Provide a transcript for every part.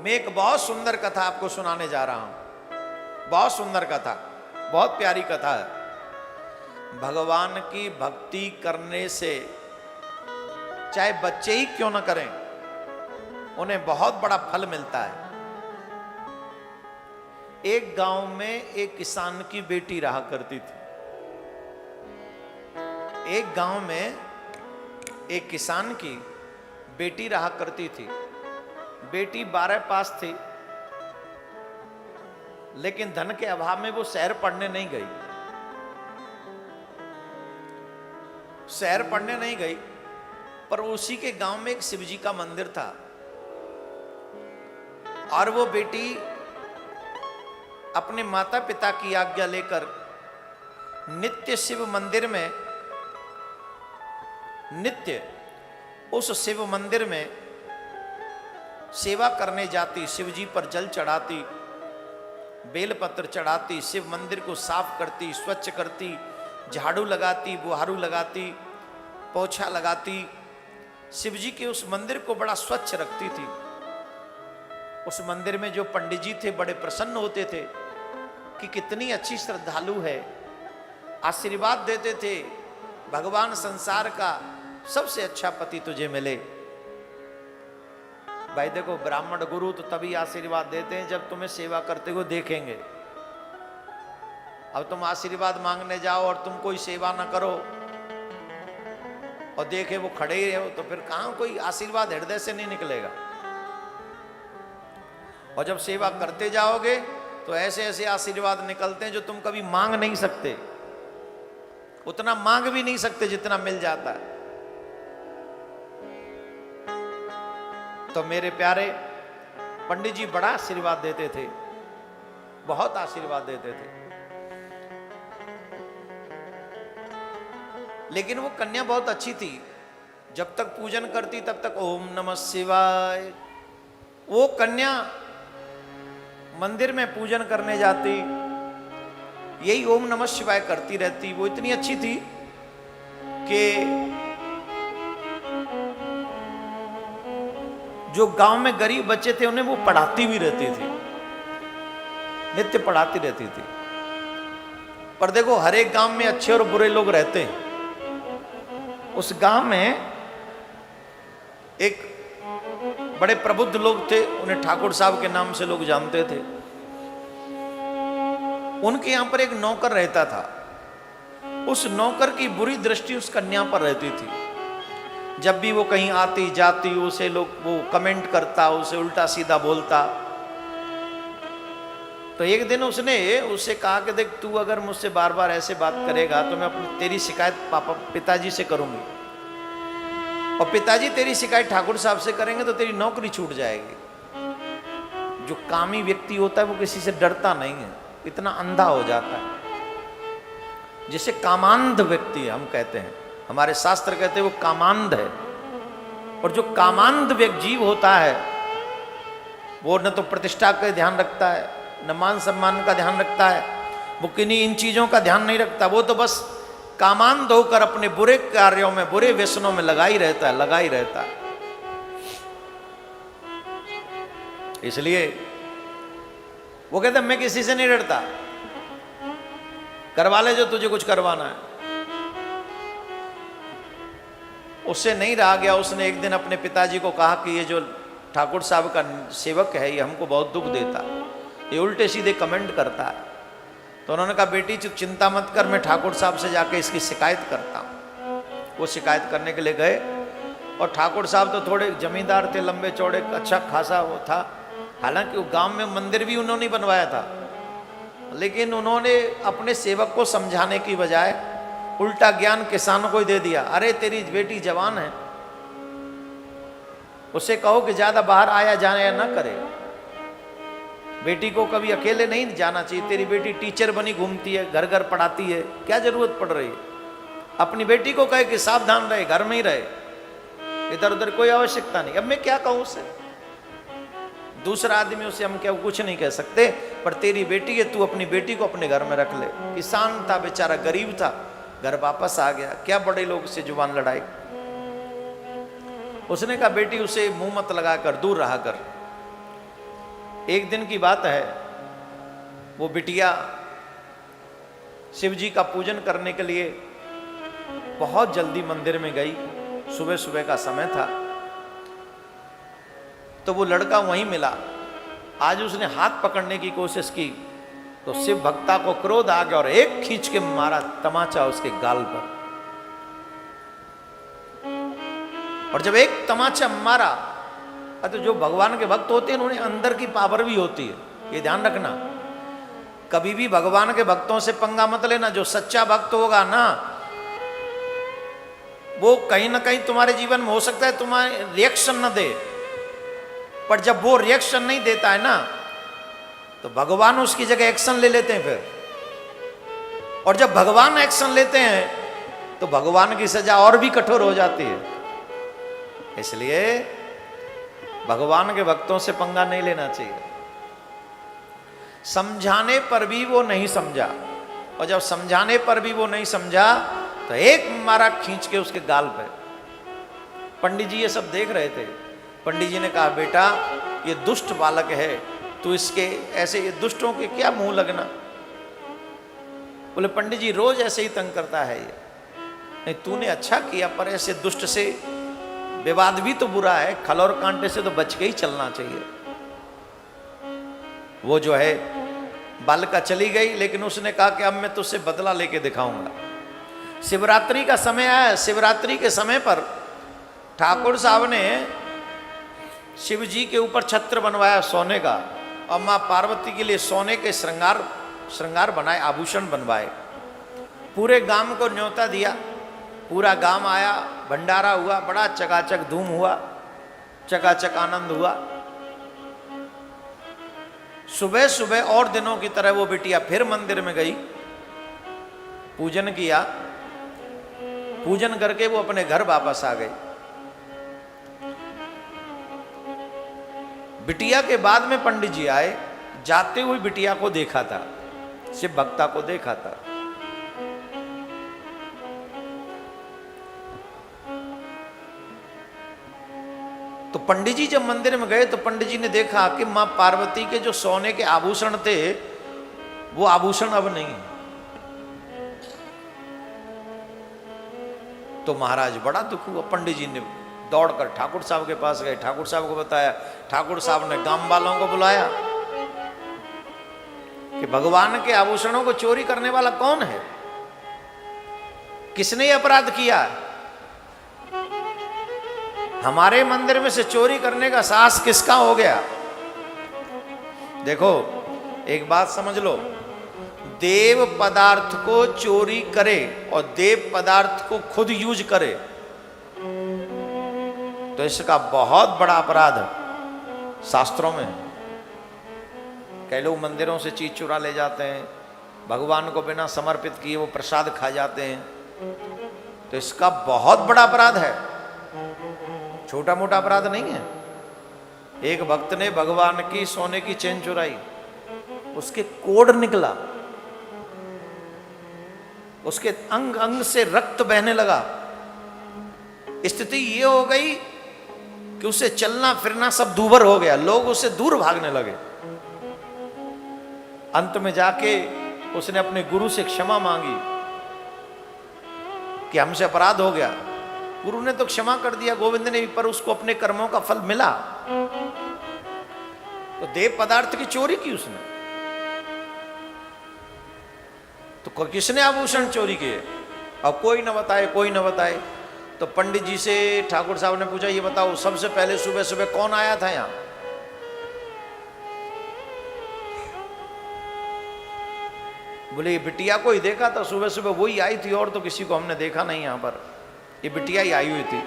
मैं एक बहुत सुंदर कथा आपको सुनाने जा रहा हूं। बहुत सुंदर कथा, बहुत प्यारी कथा है। भगवान की भक्ति करने से चाहे बच्चे ही क्यों ना करें, उन्हें बहुत बड़ा फल मिलता है। एक गांव में एक किसान की बेटी रहा करती थी। एक गांव में एक किसान की बेटी रहा करती थी। बेटी 12 पास थी, लेकिन धन के अभाव में वो शहर पढ़ने नहीं गई। शहर पढ़ने नहीं गई, पर उसी के गांव में एक शिवजी का मंदिर था और वो बेटी अपने माता पिता की आज्ञा लेकर नित्य शिव मंदिर में, नित्य उस शिव मंदिर में सेवा करने जाती, शिवजी पर जल चढ़ाती, बेलपत्र चढ़ाती, शिव मंदिर को साफ करती, स्वच्छ करती, झाड़ू लगाती, बुहारू लगाती, पोछा लगाती, शिवजी के उस मंदिर को बड़ा स्वच्छ रखती थी। उस मंदिर में जो पंडित जी थे बड़े प्रसन्न होते थे कि कितनी अच्छी श्रद्धालु है, आशीर्वाद देते थे, भगवान संसार का सबसे अच्छा पति तुझे मिले। भाई देखो, ब्राह्मण गुरु तो तभी आशीर्वाद देते हैं जब तुम्हें सेवा करते हुए देखेंगे। अब तुम आशीर्वाद मांगने जाओ और तुम कोई सेवा ना करो और देखे वो खड़े ही रहो, तो फिर कहां कोई आशीर्वाद हृदय से नहीं निकलेगा। और जब सेवा करते जाओगे तो ऐसे ऐसे आशीर्वाद निकलते हैं जो तुम कभी मांग नहीं सकते, उतना मांग भी नहीं सकते जितना मिल जाता है। तो मेरे प्यारे पंडित जी बड़ा आशीर्वाद देते थे, बहुत आशीर्वाद देते थे। लेकिन वो कन्या बहुत अच्छी थी। जब तक पूजन करती तब तक ओम नमः शिवाय। वो कन्या मंदिर में पूजन करने जाती, यही ओम नमः शिवाय करती रहती। वो इतनी अच्छी थी कि जो गांव में गरीब बच्चे थे उन्हें वो पढ़ाती भी रहती थी, नित्य पढ़ाती रहती थी। पर देखो, हर एक गांव में अच्छे और बुरे लोग रहते हैं। उस गांव में एक बड़े प्रबुद्ध लोग थे, उन्हें ठाकुर साहब के नाम से लोग जानते थे। उनके यहां पर एक नौकर रहता था। उस नौकर की बुरी दृष्टि उस कन्या पर रहती थी। जब भी वो कहीं आती जाती, उसे लोग वो कमेंट करता, उसे उल्टा सीधा बोलता। तो एक दिन उसने उससे कहा कि देख, तू अगर मुझसे बार बार ऐसे बात करेगा तो मैं अपनी तेरी शिकायत पिताजी से करूंगी, और पिताजी तेरी शिकायत ठाकुर साहब से करेंगे तो तेरी नौकरी छूट जाएगी। जो कामी व्यक्ति होता है वो किसी से डरता नहीं है, इतना अंधा हो जाता है, जिसे कामांध व्यक्ति हम कहते हैं। हमारे शास्त्र कहते हैं वो कामांध है। और जो कामांध व्यक्ति जीव होता है वो न तो प्रतिष्ठा का ध्यान रखता है, न मान सम्मान का ध्यान रखता है, वो किन्हीं इन चीजों का ध्यान नहीं रखता। वो तो बस कामांध होकर अपने बुरे कार्यों में, बुरे व्यसनों में लगा ही रहता है, लगा ही रहता है। इसलिए वो कहता मैं किसी से नहीं डरता, करवा ले जो तुझे कुछ करवाना है। उससे नहीं रहा गया। उसने एक दिन अपने पिताजी को कहा कि ये जो ठाकुर साहब का सेवक है ये हमको बहुत दुख देता, ये उल्टे सीधे कमेंट करता है। तो उन्होंने कहा बेटी चिंता मत कर, मैं ठाकुर साहब से जाके इसकी शिकायत करता हूँ। वो शिकायत करने के लिए गए और ठाकुर साहब तो थोड़े जमींदार थे, लंबे चौड़े, अच्छा खासा वो था। हालांकि वो गांव में मंदिर भी उन्होंने बनवाया था, लेकिन उन्होंने अपने सेवक को समझाने की बजाय उल्टा ज्ञान किसानों को ही दे दिया। अरे तेरी बेटी जवान है, उसे कहो कि ज्यादा बाहर आया जाना ना करे, बेटी को कभी अकेले नहीं जाना चाहिए। तेरी बेटी टीचर बनी घूमती है, घर घर पढ़ाती है, क्या जरूरत पड़ रही है। अपनी बेटी को कहे कि सावधान रहे, घर में ही रहे, इधर उधर कोई आवश्यकता नहीं। अब मैं क्या कहूं उससे, दूसरा आदमी उसे हम क्या कुछ नहीं कह सकते। पर तेरी बेटी है, तू अपनी बेटी को अपने घर में रख ले। किसान था बेचारा, गरीब था, घर वापस आ गया, क्या बड़े लोग से जुबान लड़ाई। उसने कहा बेटी उसे मुंह मत लगाकर दूर रहा कर। एक दिन की बात है, वो बिटिया शिव जी का पूजन करने के लिए बहुत जल्दी मंदिर में गई। सुबह सुबह का समय था, तो वो लड़का वहीं मिला। आज उसने हाथ पकड़ने की कोशिश की तो शिव भक्ता को क्रोध आ गया और एक खींच के मारा तमाचा उसके गाल पर। और जब एक तमाचा मारा, तो जो भगवान के भक्त होते हैं उन्हें अंदर की पावर भी होती है, ये ध्यान रखना। कभी भी भगवान के भक्तों से पंगा मत लेना। जो सच्चा भक्त होगा ना, वो कहीं ना कहीं तुम्हारे जीवन में हो सकता है तुम्हारे रिएक्शन न दे, पर जब वो रिएक्शन नहीं देता है ना, तो भगवान उसकी जगह एक्शन ले लेते हैं फिर। और जब भगवान एक्शन लेते हैं तो भगवान की सजा और भी कठोर हो जाती है। इसलिए भगवान के भक्तों से पंगा नहीं लेना चाहिए। समझाने पर भी वो नहीं समझा, और जब समझाने पर भी वो नहीं समझा तो एक मारा खींच के उसके गाल पे। पंडित जी ये सब देख रहे थे। पंडित जी ने कहा, बेटा ये दुष्ट बालक है, तू इसके ऐसे ये दुष्टों के क्या मुंह लगना। बोले पंडित जी रोज ऐसे ही तंग करता है ये। नहीं, तूने अच्छा किया, पर ऐसे दुष्ट से विवाद भी तो बुरा है, खल और कांटे से तो बच के ही चलना चाहिए। वो जो है बालिका चली गई, लेकिन उसने कहा कि अब मैं तुझसे बदला लेके दिखाऊंगा। शिवरात्रि का समय आया। शिवरात्रि के समय पर ठाकुर साहब ने शिव जी के ऊपर छत्र बनवाया सोने का, और माँ पार्वती के लिए सोने के श्रृंगार बनाए, आभूषण बनवाए। पूरे गांव को न्योता दिया, पूरा गांव आया, भंडारा हुआ, बड़ा चकाचक धूम हुआ, चकाचक आनंद हुआ। सुबह सुबह और दिनों की तरह वो बिटिया फिर मंदिर में गई, पूजन किया। पूजन करके वो अपने घर वापस आ गई। बिटिया के बाद में पंडित जी आए। जाते हुए बिटिया को देखा था, शिव भक्ता को देखा था। तो पंडित जी जब मंदिर में गए तो पंडित जी ने देखा कि मां पार्वती के जो सोने के आभूषण थे वो आभूषण अब नहीं है। तो महाराज बड़ा दुख हुआ। पंडित जी ने दौड़कर ठाकुर साहब के पास गए, ठाकुर साहब को बताया। ठाकुर साहब ने गांव वालों को बुलाया कि भगवान के आभूषणों को चोरी करने वाला कौन है, किसने ये अपराध किया। हमारे मंदिर में से चोरी करने का साहस किसका हो गया। देखो एक बात समझ लो, देव पदार्थ को चोरी करे और देव पदार्थ को खुद यूज करे तो इसका बहुत बड़ा अपराध है शास्त्रों में। कई लोग मंदिरों से चीज चुरा ले जाते हैं, भगवान को बिना समर्पित किए वो प्रसाद खा जाते हैं, तो इसका बहुत बड़ा अपराध है, छोटा मोटा अपराध नहीं है। एक भक्त ने भगवान की सोने की चेन चुराई, उसके कोढ़ निकला, उसके अंग अंग से रक्त बहने लगा। स्थिति ये हो गई कि उसे चलना फिरना सब दूभर हो गया, लोग उससे दूर भागने लगे। अंत में जाके उसने अपने गुरु से क्षमा मांगी कि हमसे अपराध हो गया। गुरु ने तो क्षमा कर दिया, गोविंद ने भी, पर उसको अपने कर्मों का फल मिला। तो देव पदार्थ की चोरी की उसने, तो किसने आभूषण चोरी किए? अब कोई न बताए, कोई न बताए। तो पंडित जी से ठाकुर साहब ने पूछा, ये बताओ सबसे पहले सुबह सुबह कौन आया था यहां? बोले ये बिटिया को ही देखा था, सुबह सुबह वही आई थी, और तो किसी को हमने देखा नहीं यहां पर, ये बिटिया ही आई हुई थी।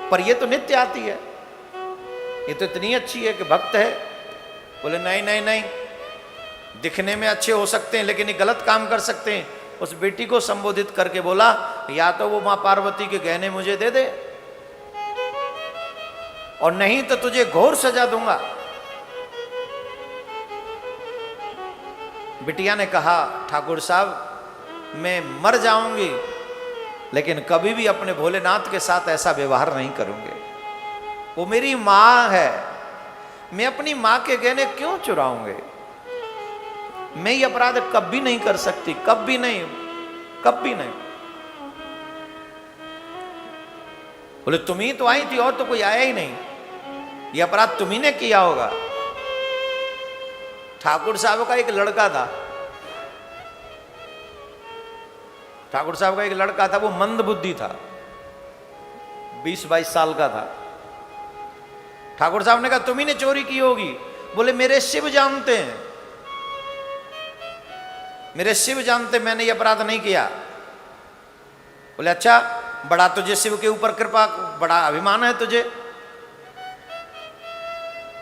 पर ये तो नित्य आती है, ये तो इतनी अच्छी है कि भक्त है। बोले नहीं नहीं नहीं, दिखने में अच्छे हो सकते हैं लेकिन ये गलत काम कर सकते हैं। उस बेटी को संबोधित करके बोला, या तो वो मां पार्वती के गहने मुझे दे दे और नहीं तो तुझे घोर सजा दूंगा। बिटिया ने कहा, ठाकुर साहब मैं मर जाऊंगी लेकिन कभी भी अपने भोलेनाथ के साथ ऐसा व्यवहार नहीं करूंगी। वो मेरी मां है, मैं अपनी मां के गहने क्यों चुराऊंगे? मैं ये अपराध कभी नहीं कर सकती, कभी नहीं, कभी नहीं। बोले तुम ही तो आई थी और तो कोई आया ही नहीं, ये अपराध तुम ही ने किया होगा। ठाकुर साहब का एक लड़का था, ठाकुर साहब का एक लड़का था, वो मंद बुद्धि था, 20-22 साल का था। ठाकुर साहब ने कहा तुम ही ने चोरी की होगी। बोले मेरे शिव जानते हैं, मेरे शिव जानते, मैंने ये अपराध नहीं किया। बोले अच्छा, बड़ा तुझे शिव के ऊपर कृपा, बड़ा अभिमान है तुझे,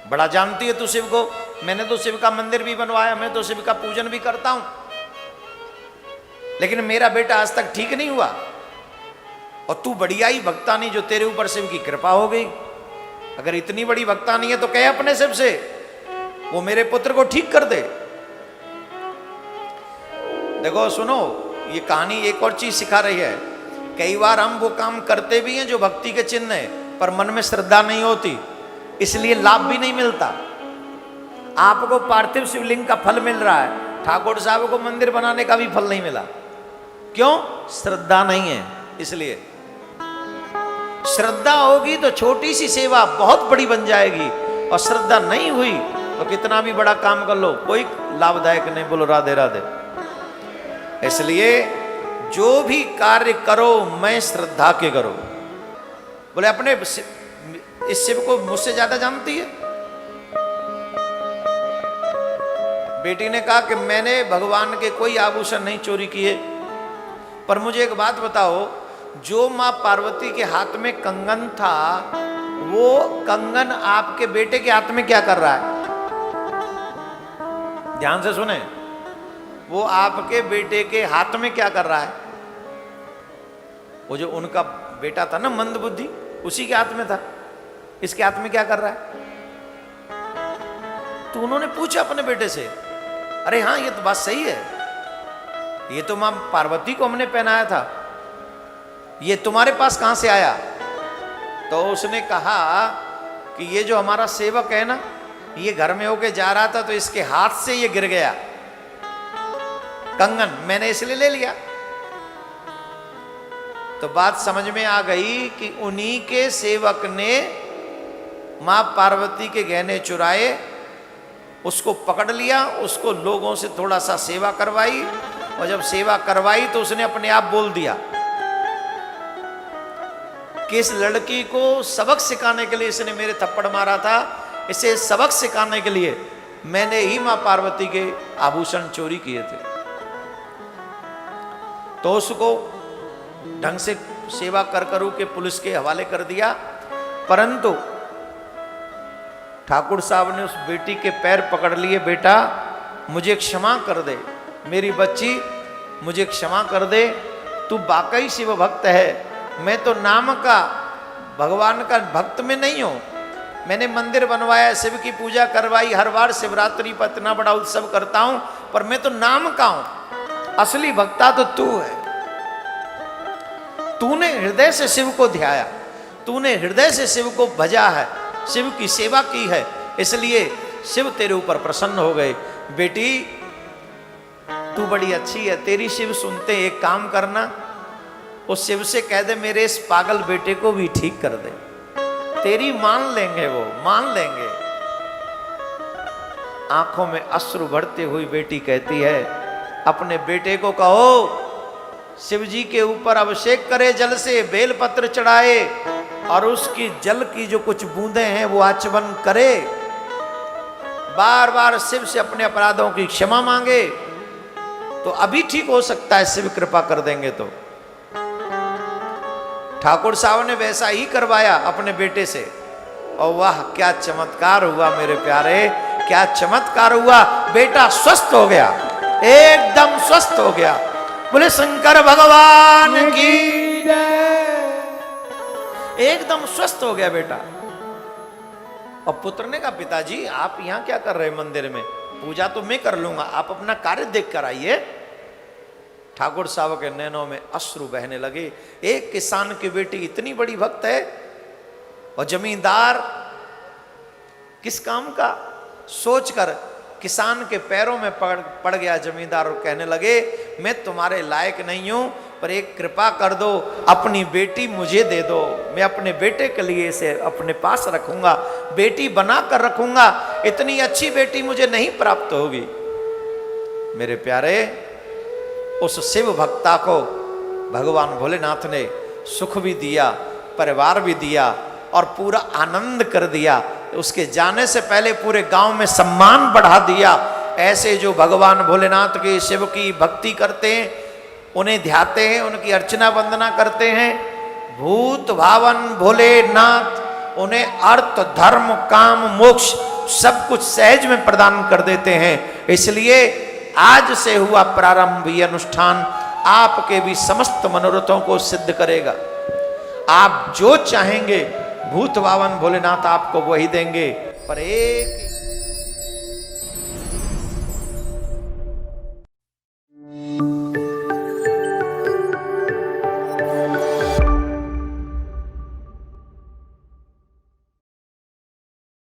बड़ा जानती है तू शिव को। मैंने तो शिव का मंदिर भी बनवाया, मैं तो शिव का पूजन भी करता हूं, लेकिन मेरा बेटा आज तक ठीक नहीं हुआ। और तू बढ़िया ही भक्तानी, जो तेरे ऊपर शिव की कृपा हो गई। अगर इतनी बड़ी भक्तानी है तो कहे अपने शिव से वो मेरे पुत्र को ठीक कर दे। देखो सुनो, ये कहानी एक और चीज सिखा रही है। कई बार हम वो काम करते भी हैं जो भक्ति के चिन्ह है, पर मन में श्रद्धा नहीं होती, इसलिए लाभ भी नहीं मिलता। आपको पार्थिव शिवलिंग का फल मिल रहा है, ठाकुर साहब को मंदिर बनाने का भी फल नहीं मिला। क्यों? श्रद्धा नहीं है। इसलिए श्रद्धा होगी तो छोटी सी सेवा बहुत बड़ी बन जाएगी, और श्रद्धा नहीं हुई तो कितना भी बड़ा काम कर लो कोई लाभदायक नहीं। बोलो राधे राधे। इसलिए जो भी कार्य करो मैं श्रद्धा के करो। बोले अपने इस शिव को मुझसे ज्यादा जानती है। बेटी ने कहा कि मैंने भगवान के कोई आभूषण नहीं चोरी किए, पर मुझे एक बात बताओ, जो मां पार्वती के हाथ में कंगन था, वो कंगन आपके बेटे के हाथ में क्या कर रहा है? ध्यान से सुने, वो आपके बेटे के हाथ में क्या कर रहा है? वो जो उनका बेटा था ना मंद बुद्धि, उसी के हाथ में था, इसके हाथ में क्या कर रहा है? तो उन्होंने पूछा अपने बेटे से, अरे हाँ ये तो बात सही है, ये तो मां पार्वती को हमने पहनाया था, ये तुम्हारे पास कहां से आया? तो उसने कहा कि ये जो हमारा सेवक है ना, ये घर में होके जा रहा था तो इसके हाथ से ये गिर गया कंगन, मैंने इसलिए ले लिया। तो बात समझ में आ गई कि उन्हीं के सेवक ने मां पार्वती के गहने चुराए, उसको पकड़ लिया, उसको लोगों से थोड़ा सा सेवा करवाई, और जब सेवा करवाई तो उसने अपने आप बोल दिया कि इस लड़की को सबक सिखाने के लिए इसने मेरे थप्पड़ मारा था, इसे सबक सिखाने के लिए मैंने ही मां पार्वती के आभूषण चोरी किए थे। तो उसको ढंग से सेवा कर करू के पुलिस के हवाले कर दिया। परंतु ठाकुर साहब ने उस बेटी के पैर पकड़ लिए, बेटा मुझे क्षमा कर दे, मेरी बच्ची मुझे क्षमा कर दे, तू वाकई शिव भक्त है, मैं तो नाम का भगवान का भक्त में नहीं हूं। मैंने मंदिर बनवाया, शिव की पूजा करवाई, हर बार शिवरात्रि पर इतना बड़ा उत्सव करता हूं, पर मैं तो नाम का हूं, असली भक्ता तो तू है। तूने हृदय से शिव को ध्याया, तूने हृदय से शिव को भजा है, शिव की सेवा की है, इसलिए शिव तेरे ऊपर प्रसन्न हो गए। बेटी तू बड़ी अच्छी है, तेरी शिव सुनते, एक काम करना, उस शिव से कह दे मेरे इस पागल बेटे को भी ठीक कर दे, तेरी मान लेंगे, वो मान लेंगे। आंखों में अश्रु भरते हुई बेटी कहती है, अपने बेटे को कहो शिव जी के ऊपर अभिषेक करे, जल से बेलपत्र चढ़ाए, और उसकी जल की जो कुछ बूंदे हैं वो आचमन करे, बार बार शिव से अपने अपराधों की क्षमा मांगे, तो अभी ठीक हो सकता है, शिव कृपा कर देंगे। तो ठाकुर साहब ने वैसा ही करवाया अपने बेटे से, और वाह क्या चमत्कार हुआ मेरे प्यारे, क्या चमत्कार हुआ, बेटा स्वस्थ हो गया, एकदम स्वस्थ हो गया। बोले शंकर भगवान की एकदम स्वस्थ हो गया बेटा। और पुत्र ने कहा पिताजी आप यहां क्या कर रहे हैं मंदिर में, पूजा तो मैं कर लूंगा, आप अपना कार्य देख कर आइए। ठाकुर साहब के नैनों में अश्रु बहने लगे। एक किसान की बेटी इतनी बड़ी भक्त है, और जमींदार किस काम का? सोचकर किसान के पैरों में पड़ गया जमींदार और कहने लगे, मैं तुम्हारे लायक नहीं हूं, पर एक कृपा कर दो, अपनी बेटी मुझे दे दो, मैं अपने बेटे के लिए इसे अपने पास रखूंगा, बेटी बना कर रखूंगा, इतनी अच्छी बेटी मुझे नहीं प्राप्त होगी। मेरे प्यारे, उस शिव भक्ता को भगवान भोलेनाथ ने सुख भी दिया, परिवार भी दिया और पूरा आनंद कर दिया। उसके जाने से पहले पूरे गांव में सम्मान बढ़ा दिया। ऐसे जो भगवान भोलेनाथ के, शिव की भक्ति करते हैं, उन्हें ध्याते हैं, उनकी अर्चना वंदना करते हैं, भूत भावन भोलेनाथ उन्हें अर्थ, धर्म, काम, मोक्ष सब कुछ सहज में प्रदान कर देते हैं। इसलिए आज से हुआ प्रारंभ ये अनुष्ठान आपके भी समस्त मनोरथों को सिद्ध करेगा। आप जो चाहेंगे भूत भावन भोलेनाथ आपको वही देंगे। पर एक